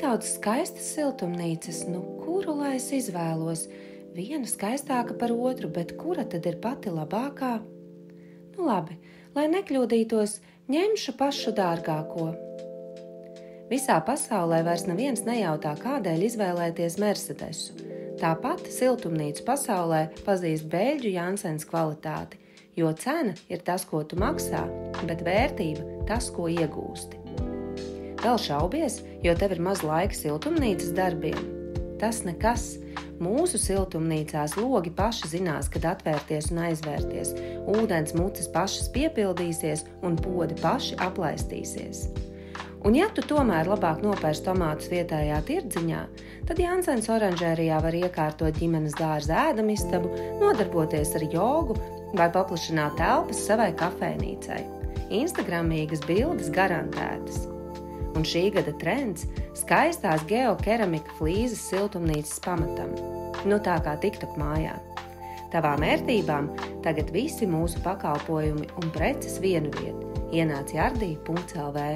daudz skaistas siltumnīcas, kuru lai es izvēlos? Viena skaistāka par otru, bet kura tad ir pati labākā? Labi, lai nekļūdītos, ņemšu pašu dārgāko. Visā pasaulē vairs neviens nejautā, kādēļ izvēlēties Mercedesu. Tāpat siltumnīcu pasaulē pazīst Beļģu Jansens kvalitāti, jo cena ir tas, ko tu maksā, bet vērtība tas, ko iegūsti. Vēl šaubies, jo tev ir maz laika siltumnīcas darbiem? Tas nekas. Mūsu siltumnīcās logi paši zinās, kad atvērties un aizvērties, ūdens muces pašas piepildīsies un podi paši aplaistīsies. Un ja tu tomēr labāk nopērsi tomātus vietējā tirdziņā, tad Jansens oranžērijā var iekārtot ģimenes dārza ēdamistabu, nodarboties ar jogu vai paplašināt telpas savai kafejnīcai. Instagramīgas bildes garantētas. Un šī gada trends – skaistās geokeramika flīzes siltumnīcas pamatam. Tā kā TikTok mājā. Tavām ērtībām tagad visi mūsu pakalpojumi un preces vienu vietu. Ienāc jardī.lv.